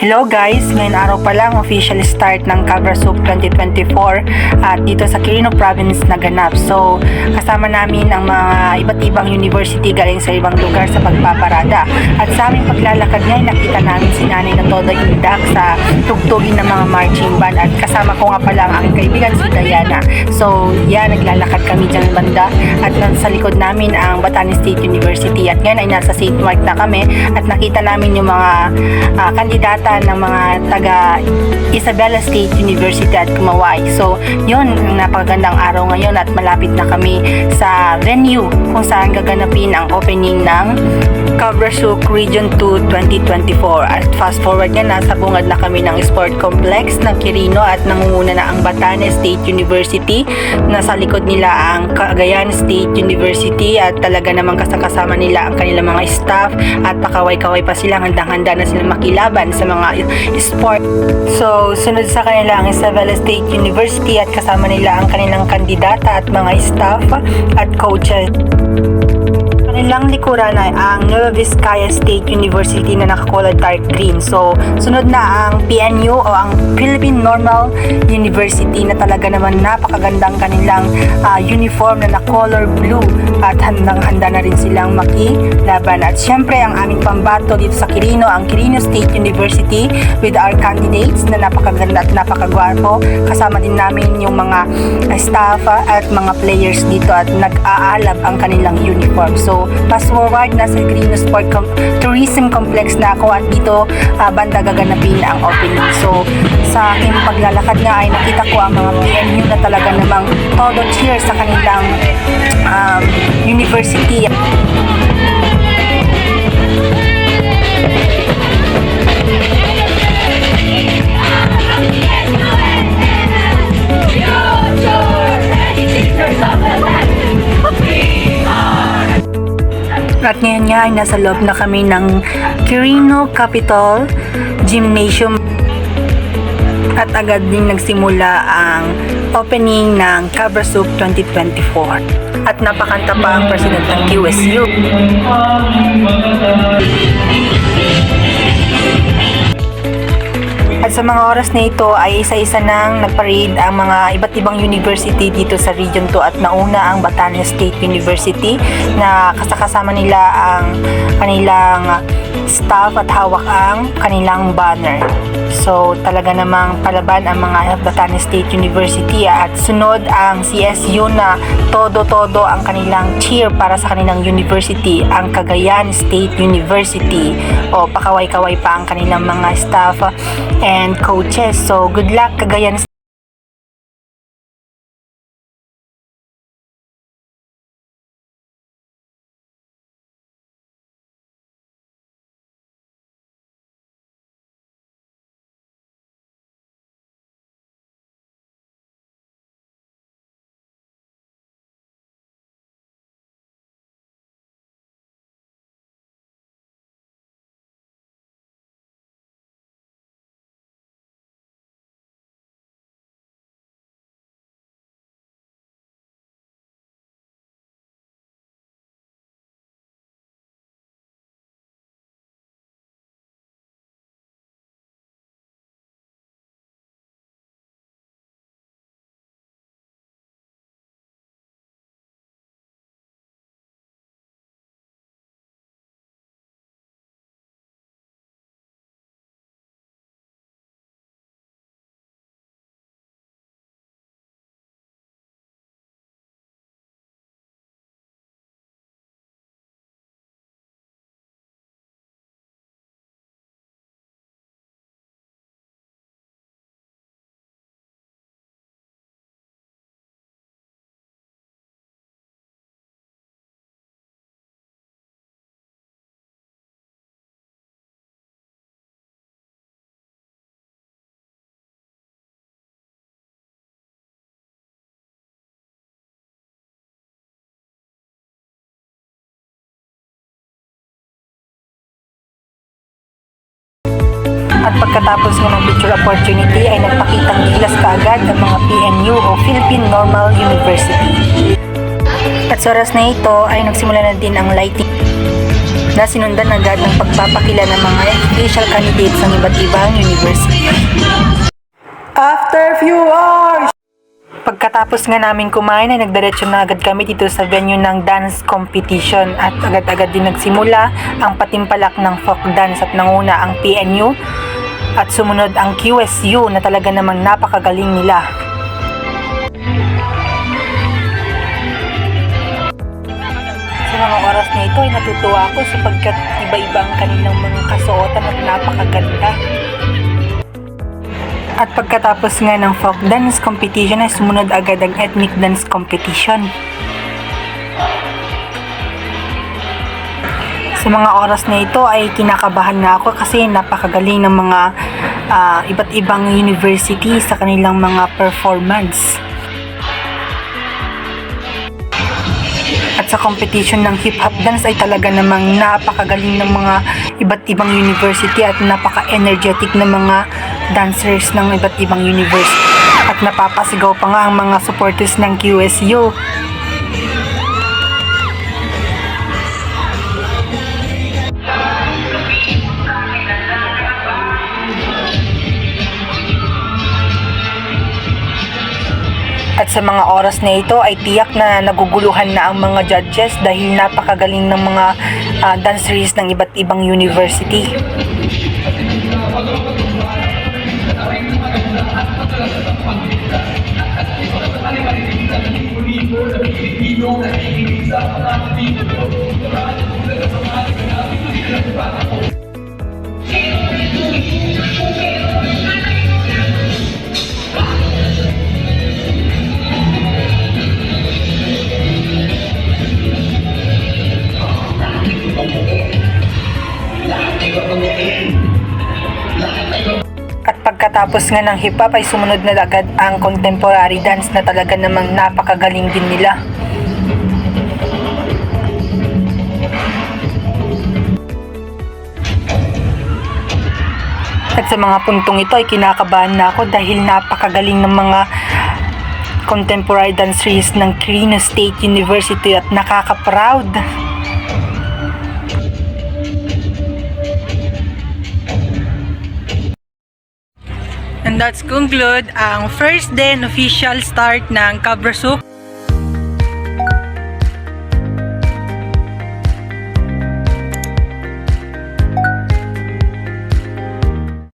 Hello guys! Ngayong araw pa lang official start ng Cabrasup 2024 at dito sa Quirino Province naganap. So kasama namin ang mga iba't ibang university galing sa ibang lugar sa pagpaparada. At sa aming paglalakad ngayon nakita namin si Nanay na todo indak sa tugtugin ng mga marching band at kasama ko nga pala ang aking kaibigan si Diana. So yan, naglalakad kami dyan banda at sa likod namin ang Batanes State University at ngayon ay nasa St. Mark na kami at nakita namin yung mga kandidata ng mga taga Isabela State University at Kumawai. So, yun, napakagandang araw ngayon at malapit na kami sa venue kung saan gaganapin ang opening ng Cabrasup Region 2 2024. At fast forward nga, nasa bungad na kami ng sport complex ng Quirino at nangunguna na ang Batanes State University. Nasa likod nila ang Cagayan State University at talaga namang kasama nila ang kanilang mga staff at pakaway-kaway pa sila, handang-handa na sila makilaban sa mga sport. So, sunod sa kanila ang Isabela State University at kasama nila ang kanilang kandidata at mga staff at coaches. Kanilang likuran ay ang Nueva Vizcaya State University na nakakulay dark green. So, sunod na ang PNU o ang Philippine Normal University na talaga naman napakagandang kanilang uniform na color blue at handang-handa na rin silang makilaban. At syempre, ang aming pambato dito sa Quirino, ang Quirino State University with our candidates na napakaganda at napakagwapo. Kasama din namin yung mga staff at mga players dito at nag-aalab ang kanilang uniform. So, fast forward na sa Quirino Tourism Complex na ako at dito banda gaganapin ang opening. So sa aking paglalakad nga ay nakita ko ang mga PNU na talaga namang todo cheer sa kanilang university. At ngayon nga ay nasa loob na kami ng Quirino Capitol Gymnasium at agad din nagsimula ang opening ng Cabrasup 2024 at napakanta pa ang president ng QSU. At sa mga oras na ito ay isa-isa nang nagparade ang mga iba't ibang university dito sa Region 2 at nauna ang Batanes State University na kasama nila ang kanilang staff at hawak ang kanilang banner. So talaga namang palaban ang mga Batanes State University at sunod ang CSU na todo-todo ang kanilang cheer para sa kanilang university, ang Cagayan State University o pakaway-kaway pa ang kanilang mga staff and coaches. So good luck Cagayan State. At pagkatapos nga ng picture opportunity ay nagpakitang gilas kaagad ng mga PNU o Philippine Normal University. At sa oras na ito ay nagsimula na din ang lighting. na sinundan agad ng pagpapakila ng mga official candidates ng iba't ibang university. After few hours! Pagkatapos nga namin kumain ay nagdiretso na agad kami dito sa venue ng dance competition at agad-agad din nagsimula ang patimpalak ng folk dance at nanguna ang PNU at sumunod ang QSU na talaga namang napakagaling nila. Sa mga oras na ito ay natutuwa ako sapagkat iba-iba ang kanilang mga kasuotan at napakaganda. At pagkatapos nga ng folk dance competition ay sumunod agad ang ethnic dance competition. Sa mga oras na ito ay kinakabahan na ako kasi napakagaling ng mga iba't ibang university sa kanilang mga performance. At sa competition ng hip-hop dance ay talaga namang napakagaling ng mga iba't ibang university at napaka-energetic ng mga dancers ng iba't ibang university. At napapasigaw pa nga ang mga supporters ng QSU. At sa mga oras na ito ay tiyak na naguguluhan na ang mga judges dahil napakagaling ng mga dancers ng iba't ibang university. At pagkatapos nga ng hip-hop ay sumunod na agad ang contemporary dance na talaga namang napakagaling din nila. At sa mga puntong ito ay kinakabahan na ako dahil napakagaling ng mga contemporary dancers ng Quirino State University at nakaka-proud. And that's conclude ang first day and official start ng Cabrasuc